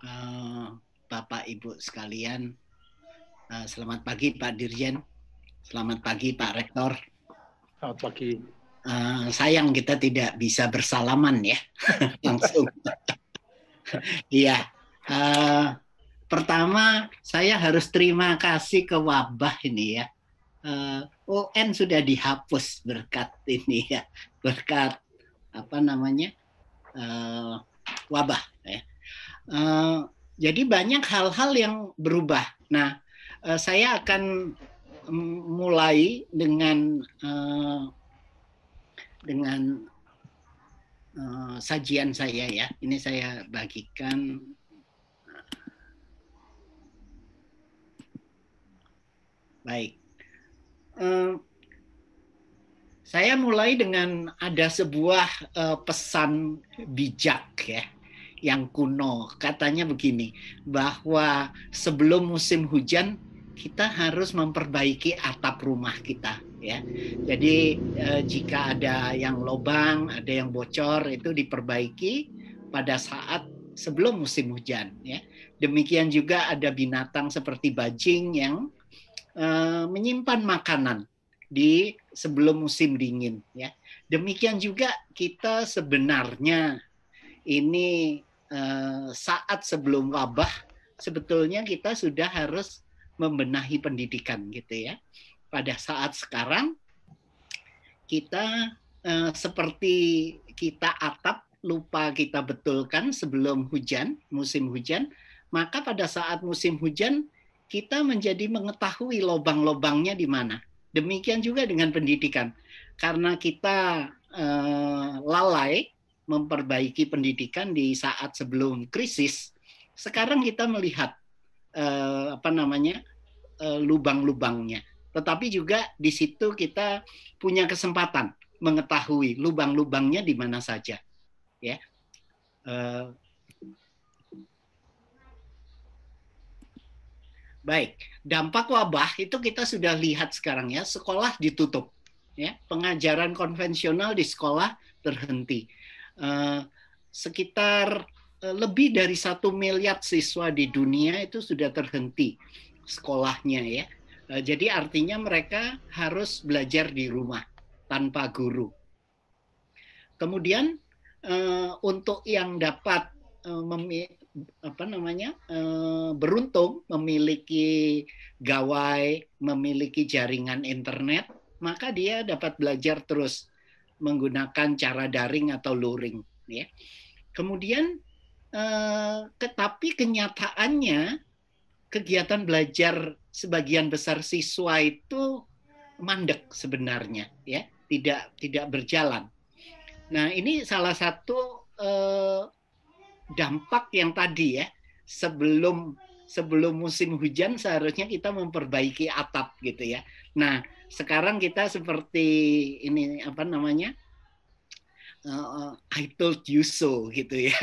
eh, Bapak Ibu sekalian. Selamat pagi Pak Dirjen, selamat pagi Pak Rektor. Selamat pagi. Sayang kita tidak bisa bersalaman ya langsung. Iya. Pertama saya harus terima kasih ke wabah ini ya. UN sudah dihapus berkat ini ya, berkat apa namanya wabah ya. Jadi banyak hal-hal yang berubah. Nah, saya akan mulai dengan sajian saya ya. Ini saya bagikan. Baik. Saya mulai dengan ada sebuah pesan bijak ya, yang kuno. Katanya begini, bahwa sebelum musim hujan kita harus memperbaiki atap rumah kita ya. Jadi jika ada yang lobang, ada yang bocor, itu diperbaiki pada saat sebelum musim hujan ya. Demikian juga ada binatang seperti bajing yang menyimpan makanan di sebelum musim dingin ya. Demikian juga kita sebenarnya ini saat sebelum wabah sebetulnya kita sudah harus membenahi pendidikan gitu ya. Pada saat sekarang kita seperti kita atap lupa kita betulkan sebelum hujan, musim hujan, maka pada saat musim hujan kita menjadi mengetahui lubang-lubangnya di mana. Demikian juga dengan pendidikan. Karena kita lalai memperbaiki pendidikan di saat sebelum krisis, sekarang kita melihat lubang-lubangnya. Tetapi juga di situ kita punya kesempatan mengetahui lubang-lubangnya di mana saja. Ya. Baik, dampak wabah itu kita sudah lihat sekarang ya, sekolah ditutup, ya, pengajaran konvensional di sekolah terhenti. Sekitar lebih dari 1 miliar siswa di dunia itu sudah terhenti sekolahnya ya. Jadi artinya mereka harus belajar di rumah tanpa guru. Kemudian untuk yang dapat beruntung memiliki gawai, memiliki jaringan internet, maka dia dapat belajar terus menggunakan cara daring atau luring. Ya. Kemudian, tetapi kenyataannya kegiatan belajar sebagian besar siswa itu mandek sebenarnya, ya, tidak berjalan. Nah, ini salah satu dampak yang tadi ya, sebelum musim hujan seharusnya kita memperbaiki atap gitu ya. Nah, sekarang kita seperti ini I told you so gitu ya.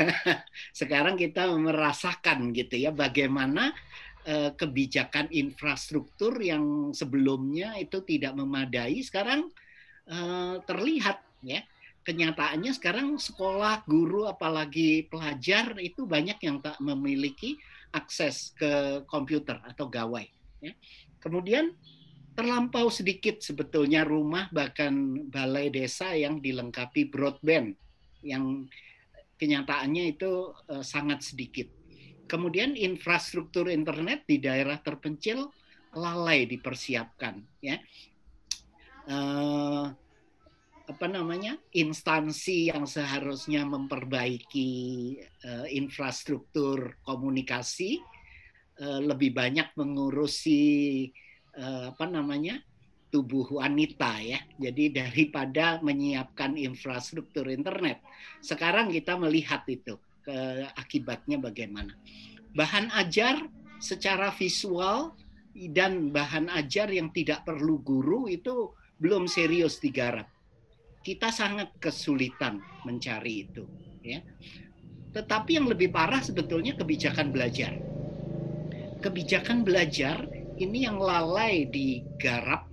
Sekarang kita merasakan gitu ya bagaimana kebijakan infrastruktur yang sebelumnya itu tidak memadai sekarang terlihat ya. Kenyataannya sekarang sekolah, guru, apalagi pelajar itu banyak yang tak memiliki akses ke komputer atau gawai. Ya. Kemudian terlampau sedikit sebetulnya rumah bahkan balai desa yang dilengkapi broadband, yang kenyataannya itu sangat sedikit. Kemudian infrastruktur internet di daerah terpencil lalai dipersiapkan. Ya. Instansi yang seharusnya memperbaiki infrastruktur komunikasi lebih banyak mengurusi tubuh wanita ya. Jadi daripada menyiapkan infrastruktur internet, sekarang kita melihat itu akibatnya bagaimana. Bahan ajar secara visual dan bahan ajar yang tidak perlu guru itu belum serius digarap. Kita sangat kesulitan mencari itu ya. Tetapi yang lebih parah sebetulnya kebijakan belajar. Kebijakan belajar ini yang lalai digarap,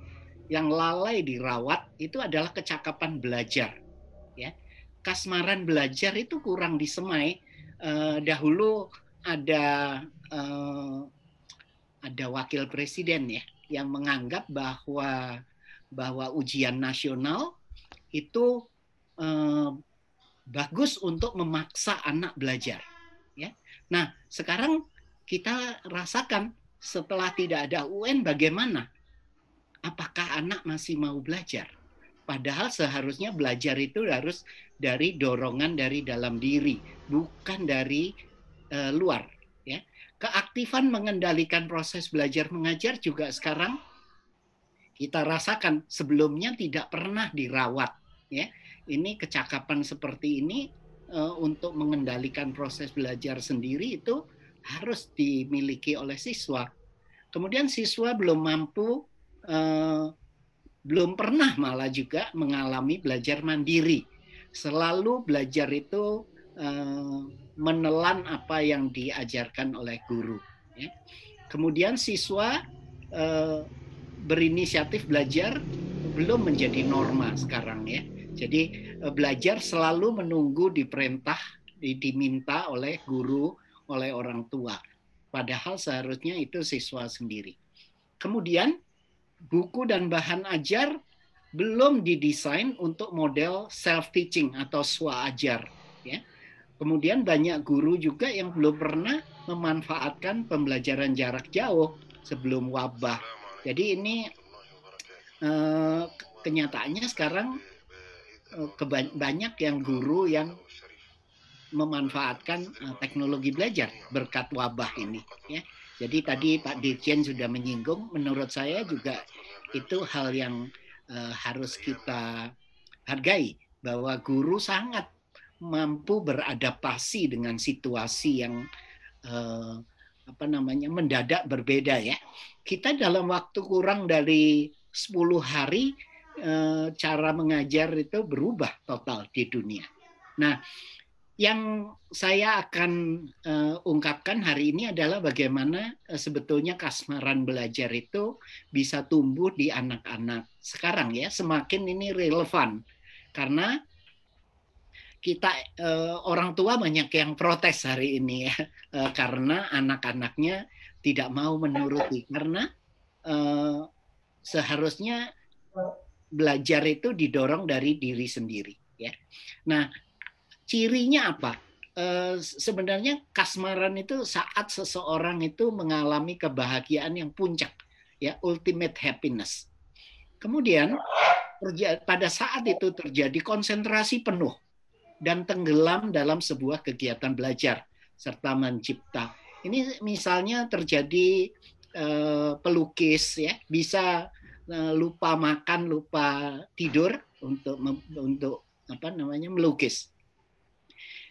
yang lalai dirawat itu adalah kecakapan belajar ya. Kasmaran belajar itu kurang disemai. Dahulu ada eh, ada wakil presiden ya yang menganggap bahwa ujian nasional itu eh, bagus untuk memaksa anak belajar. Ya. Nah, sekarang kita rasakan setelah tidak ada UN bagaimana? Apakah anak masih mau belajar? Padahal seharusnya belajar itu harus dari dorongan dari dalam diri, bukan dari luar. Ya. Keaktifan mengendalikan proses belajar mengajar juga sekarang kita rasakan sebelumnya tidak pernah dirawat. Ya. Ini kecakapan seperti ini untuk mengendalikan proses belajar sendiri itu harus dimiliki oleh siswa. Kemudian siswa belum mampu, belum pernah malah juga mengalami belajar mandiri. Selalu belajar itu menelan apa yang diajarkan oleh guru. Ya. Kemudian siswa berinisiatif belajar belum menjadi norma sekarang ya. Jadi belajar selalu menunggu diperintah, diminta oleh guru, oleh orang tua. Padahal seharusnya itu siswa sendiri. Kemudian buku dan bahan ajar belum didesain untuk model self-teaching atau swa-ajar. Ya. Kemudian banyak guru juga yang belum pernah memanfaatkan pembelajaran jarak jauh sebelum wabah. Jadi ini kenyataannya sekarang banyak yang guru yang memanfaatkan teknologi belajar berkat wabah ini. Ya. Jadi tadi Pak Dirjen sudah menyinggung, menurut saya juga itu hal yang harus kita hargai, bahwa guru sangat mampu beradaptasi dengan situasi yang mendadak berbeda ya. Kita dalam waktu kurang dari 10 hari cara mengajar itu berubah total di dunia. Nah, yang saya akan ungkapkan hari ini adalah bagaimana sebetulnya kasmaran belajar itu bisa tumbuh di anak-anak sekarang ya, semakin ini relevan karena kita orang tua banyak yang protes hari ini ya karena anak-anaknya tidak mau menuruti, karena seharusnya belajar itu didorong dari diri sendiri ya. Nah, cirinya apa? Sebenarnya kasmaran itu saat seseorang itu mengalami kebahagiaan yang puncak, ya, ultimate happiness. Kemudian pada saat itu terjadi konsentrasi penuh dan tenggelam dalam sebuah kegiatan belajar serta mencipta. Ini misalnya terjadi pelukis ya, bisa lupa makan, lupa tidur untuk melukis.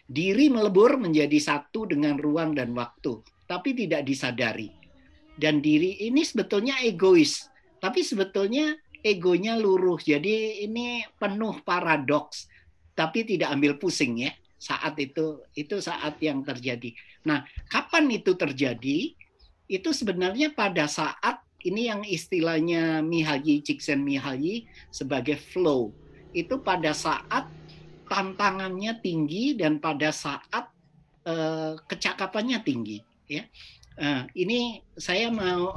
Diri melebur menjadi satu dengan ruang dan waktu, tapi tidak disadari. Dan diri ini sebetulnya egois, tapi sebetulnya egonya luruh. Jadi ini penuh paradoks, tapi tidak ambil pusing ya. Saat itu saat yang terjadi. Nah, kapan itu terjadi? Itu sebenarnya pada saat ini yang istilahnya Mihaly Csikszentmihalyi sebagai flow. Itu pada saat tantangannya tinggi dan pada saat kecakapannya tinggi ya. Ini saya mau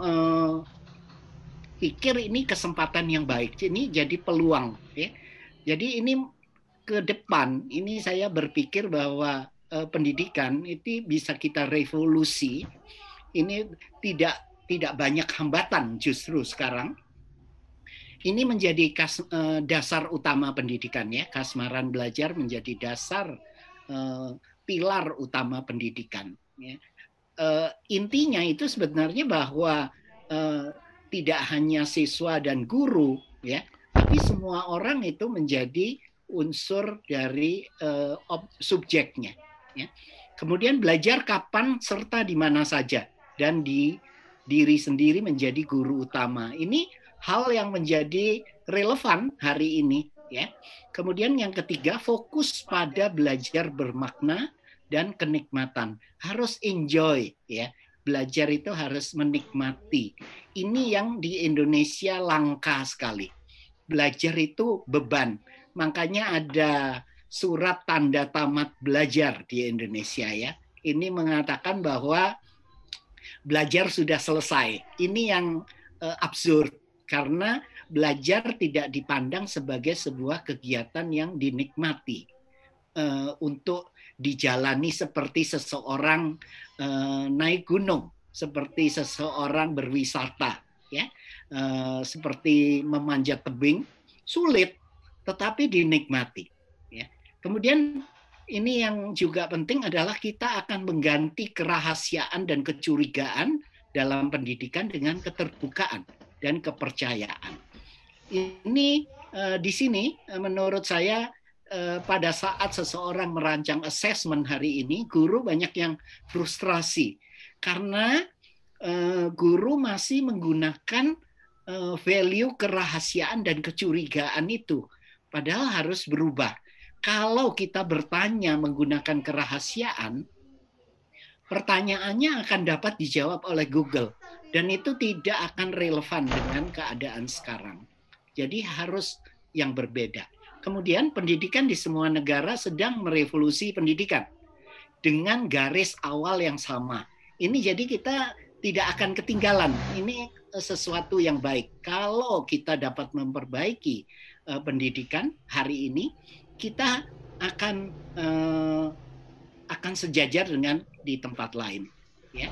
pikir ini kesempatan yang baik, ini jadi peluang ya. Jadi ini ke depan ini saya berpikir bahwa pendidikan itu bisa kita revolusi. Ini tidak banyak hambatan justru sekarang. Ini menjadi dasar utama pendidikan ya, kasmaran belajar menjadi dasar pilar utama pendidikan. Ya. Intinya itu sebenarnya bahwa tidak hanya siswa dan guru ya, tapi semua orang itu menjadi unsur dari subjeknya. Ya. Kemudian belajar kapan serta di mana saja dan di diri sendiri menjadi guru utama. Ini hal yang menjadi relevan hari ini ya. Kemudian yang ketiga, fokus pada belajar bermakna dan kenikmatan. Harus enjoy ya. Belajar itu harus menikmati. Ini yang di Indonesia langka sekali. Belajar itu beban. Makanya ada surat tanda tamat belajar di Indonesia ya. ini mengatakan bahwa belajar sudah selesai. Ini yang absurd karena belajar tidak dipandang sebagai sebuah kegiatan yang dinikmati untuk dijalani seperti seseorang naik gunung, seperti seseorang berwisata, ya, seperti memanjat tebing, sulit, tetapi dinikmati. Ya. Kemudian ini yang juga penting adalah kita akan mengganti kerahasiaan dan kecurigaan dalam pendidikan dengan keterbukaan dan kepercayaan. Ini di sini menurut saya pada saat seseorang merancang assessment hari ini, guru banyak yang frustrasi karena guru masih menggunakan value kerahasiaan dan kecurigaan itu, padahal harus berubah. Kalau kita bertanya menggunakan kerahasiaan, pertanyaannya akan dapat dijawab oleh Google dan itu tidak akan relevan dengan keadaan sekarang. Jadi harus yang berbeda. Kemudian pendidikan di semua negara sedang merevolusi pendidikan dengan garis awal yang sama. Ini jadi kita tidak akan ketinggalan. Ini sesuatu yang baik. Kalau kita dapat memperbaiki pendidikan hari ini, kita akan sejajar dengan di tempat lain. Ya.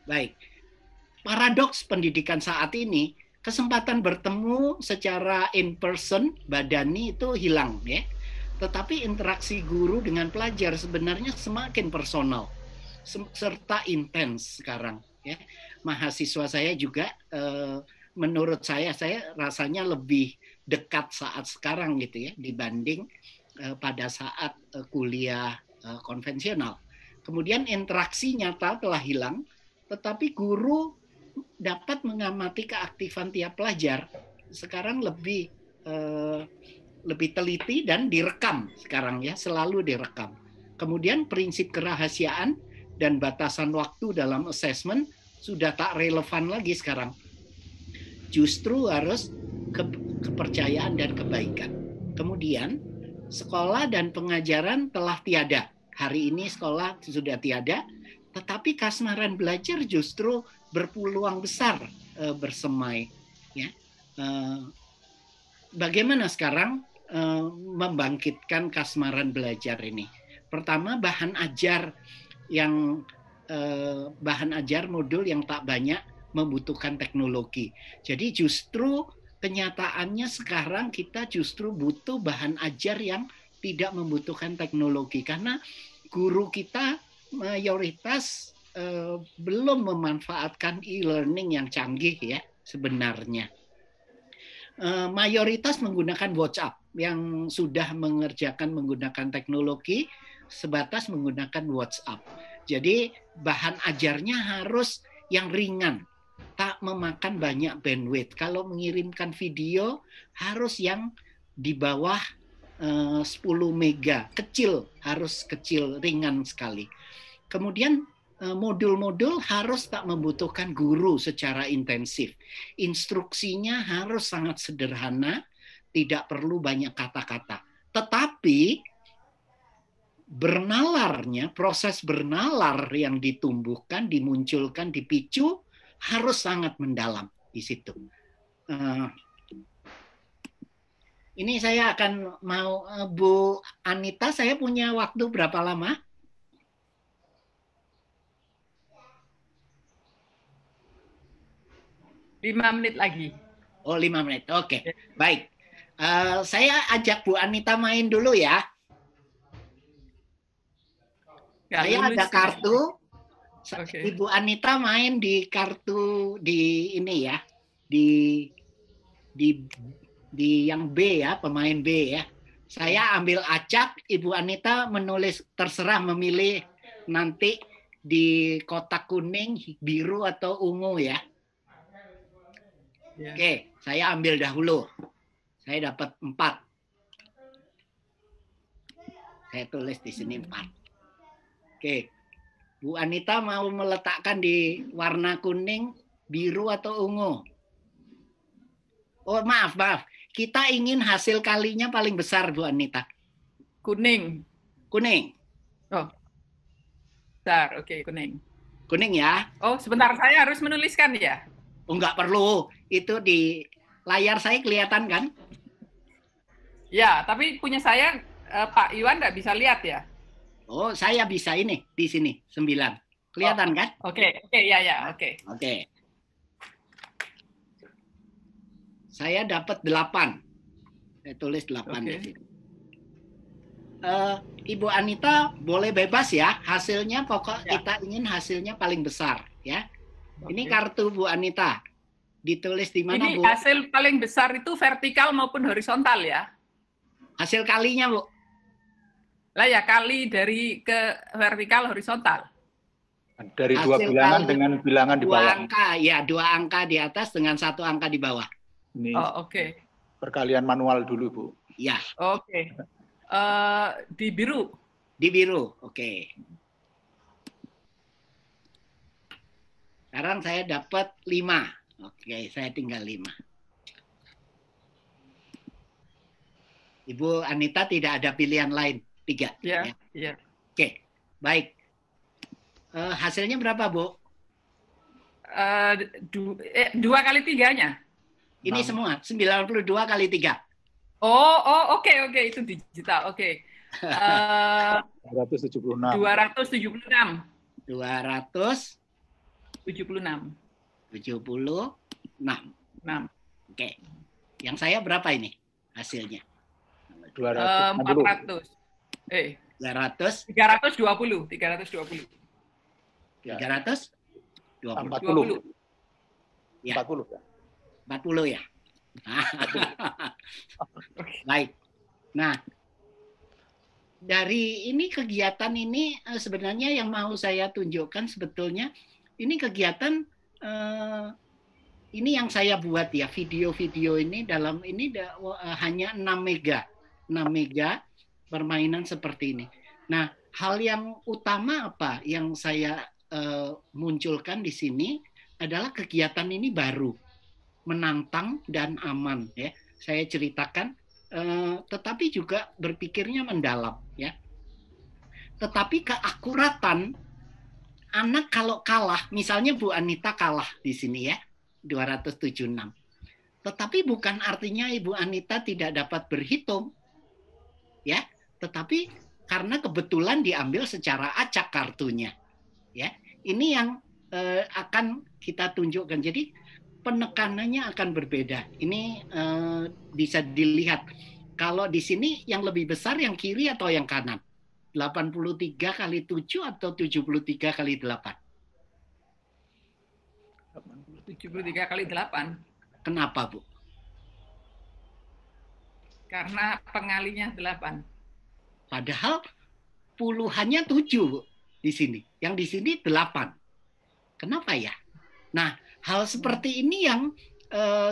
Baik. Paradoks pendidikan saat ini, kesempatan bertemu secara in person, badani itu hilang, ya. Tetapi interaksi guru dengan pelajar sebenarnya semakin personal serta intens sekarang, ya. Mahasiswa saya juga menurut saya rasanya lebih dekat saat sekarang gitu ya dibanding pada saat kuliah konvensional. Kemudian interaksi nyata telah hilang, tetapi guru dapat mengamati keaktifan tiap pelajar. Sekarang lebih teliti dan direkam sekarang ya, selalu direkam. Kemudian prinsip kerahasiaan dan batasan waktu dalam assessment sudah tak relevan lagi sekarang. Justru harus kepercayaan dan kebaikan. Kemudian sekolah dan pengajaran telah tiada. Hari ini sekolah sudah tiada, tetapi kasmaran belajar justru berpeluang besar bersemai. Ya. Bagaimana sekarang membangkitkan kasmaran belajar ini? Pertama, bahan ajar modul yang tak banyak membutuhkan teknologi. Jadi justru kenyataannya sekarang kita justru butuh bahan ajar yang tidak membutuhkan teknologi karena guru kita mayoritas belum memanfaatkan e-learning yang canggih ya sebenarnya. Mayoritas menggunakan WhatsApp yang sudah mengerjakan menggunakan teknologi sebatas menggunakan WhatsApp. Jadi bahan ajarnya harus yang ringan, tak memakan banyak bandwidth. Kalau mengirimkan video harus yang di bawah 10 mega, kecil, harus kecil, ringan sekali. Kemudian modul-modul harus tak membutuhkan guru secara intensif. Instruksinya harus sangat sederhana, tidak perlu banyak kata-kata. Tetapi bernalarnya, proses bernalar yang ditumbuhkan, dimunculkan, dipicu, harus sangat mendalam di situ. Ini saya akan mau Bu Anita, saya punya waktu berapa lama? 5 menit lagi. Oh, 5 menit. Oke, baik. Saya ajak Bu Anita main dulu ya. Saya ada kartu. Okay. Ibu Anita main di kartu di ini ya, di yang B ya, pemain B ya. Saya ambil acak, Ibu Anita menulis, terserah memilih nanti di kotak kuning, biru atau ungu ya. Oke, saya ambil dahulu. Saya dapat 4. Saya tulis di sini 4. Oke. Bu Anita mau meletakkan di warna kuning, biru atau ungu? Oh, maaf. Kita ingin hasil kalinya paling besar, Bu Anita. Kuning. Kuning. Oh, bentar. Oke, kuning. Kuning ya. Oh, sebentar. Saya harus menuliskan ya? Oh, nggak perlu. Itu di layar saya kelihatan kan? Ya, tapi punya saya Pak Iwan nggak bisa lihat ya? Oh, saya bisa ini di sini 9. Oh, Kelihatan kan? oke, ya, oke. Oke. Saya dapat 8. Saya tulis 8 di sini. Ibu Anita boleh bebas ya. Hasilnya pokok kita ingin hasilnya paling besar ya. Ini kartu Bu Anita. Ditulis di mana, Ini Bu? hasil paling besar itu vertikal maupun horizontal ya? Hasil kalinya, Bu. Lah ya, kali dari ke vertikal horizontal. Dari dua bilangan dengan bilangan di bawah. 2 angka, ya 2 angka di atas dengan 1 angka di bawah. Ini oke. Perkalian manual dulu, Bu. Ya. Oke. Di biru. Di biru, oke. Sekarang saya dapat 5. Oke, saya tinggal 5. Ibu Anita tidak ada pilihan lain, 3. Ya. Oke, baik. Hasilnya berapa, Bu? 2 kali 3-nya. Ini semua 92 kali 3. Oke, itu digital. Oke. 276. 276. 276. 6. Oke. Yang saya berapa ini hasilnya? 400. 200. 320. 320. 40. Ya. 40 ya. 40 ya. Baik. Nah, dari ini kegiatan ini sebenarnya yang mau saya tunjukkan sebetulnya ini kegiatan ini yang saya buat ya, video-video ini dalam ini hanya 6 mega. 6 mega permainan seperti ini. Nah, hal yang utama apa yang saya munculkan di sini adalah kegiatan ini baru, menantang dan aman ya. Saya ceritakan, tetapi juga berpikirnya mendalam ya. Tetapi keakuratan anak kalau kalah, misalnya Bu Anita kalah di sini ya, 276. Tetapi bukan artinya Ibu Anita tidak dapat berhitung ya, tetapi karena kebetulan diambil secara acak kartunya ya. Ini yang akan kita tunjukkan. Jadi penekanannya akan berbeda. Ini bisa dilihat. Kalau di sini yang lebih besar yang kiri atau yang kanan? 83 kali 7 atau 73 kali 8? 73 kali 8. Kenapa, Bu? Karena pengalinya 8. Padahal puluhannya 7, Bu, di sini. Yang di sini 8. Kenapa ya? Nah, hal seperti ini yang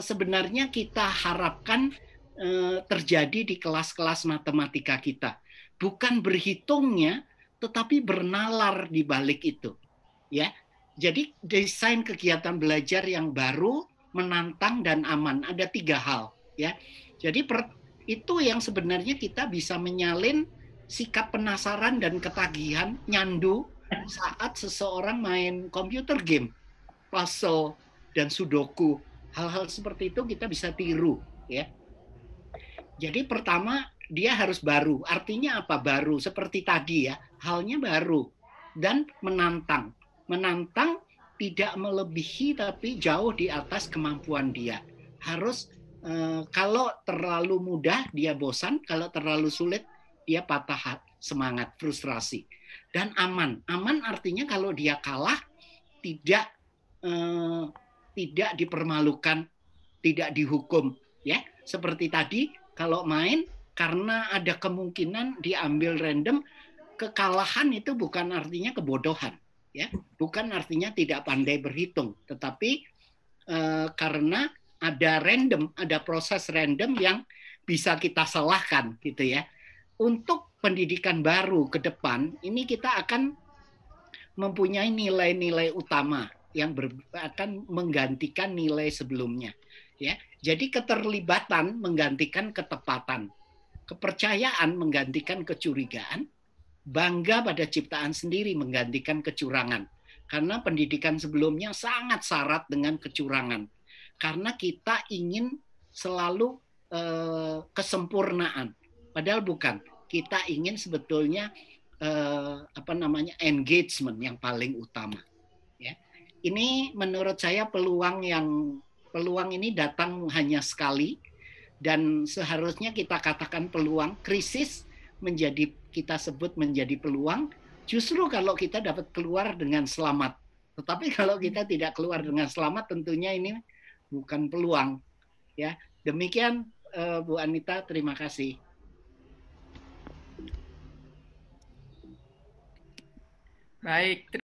sebenarnya kita harapkan terjadi di kelas-kelas matematika kita. Bukan berhitungnya, tetapi bernalar di balik itu. Ya, jadi desain kegiatan belajar yang baru, menantang dan aman. Ada 3 hal. Ya, jadi itu yang sebenarnya kita bisa menyalin sikap penasaran dan ketagihan, nyandu saat seseorang main computer game, puzzle dan sudoku. Hal-hal seperti itu kita bisa tiru ya. Jadi pertama dia harus baru. Artinya apa baru? Seperti tadi ya, halnya baru dan menantang. Menantang tidak melebihi tapi jauh di atas kemampuan dia. Harus kalau terlalu mudah dia bosan, kalau terlalu sulit dia patah semangat, frustrasi. Dan aman. Aman artinya kalau dia kalah tidak dipermalukan, tidak dihukum ya. Seperti tadi kalau main karena ada kemungkinan diambil random, kekalahan itu bukan artinya kebodohan ya. Bukan artinya tidak pandai berhitung, tetapi karena ada random, ada proses random yang bisa kita salahkan gitu ya. Untuk pendidikan baru ke depan, ini kita akan mempunyai nilai-nilai utama yang akan menggantikan nilai sebelumnya. Ya, jadi keterlibatan menggantikan ketepatan. kepercayaan menggantikan kecurigaan, bangga pada ciptaan sendiri menggantikan kecurangan. Karena pendidikan sebelumnya sangat syarat dengan kecurangan. Karena kita ingin selalu kesempurnaan. Padahal bukan. Kita ingin sebetulnya engagement yang paling utama. Ya. Ini menurut saya peluang ini datang hanya sekali, dan seharusnya kita katakan peluang. Krisis kita sebut menjadi peluang justru kalau kita dapat keluar dengan selamat. Tetapi kalau kita tidak keluar dengan selamat, tentunya ini bukan peluang. Ya, demikian Bu Anita, terima kasih. Baik.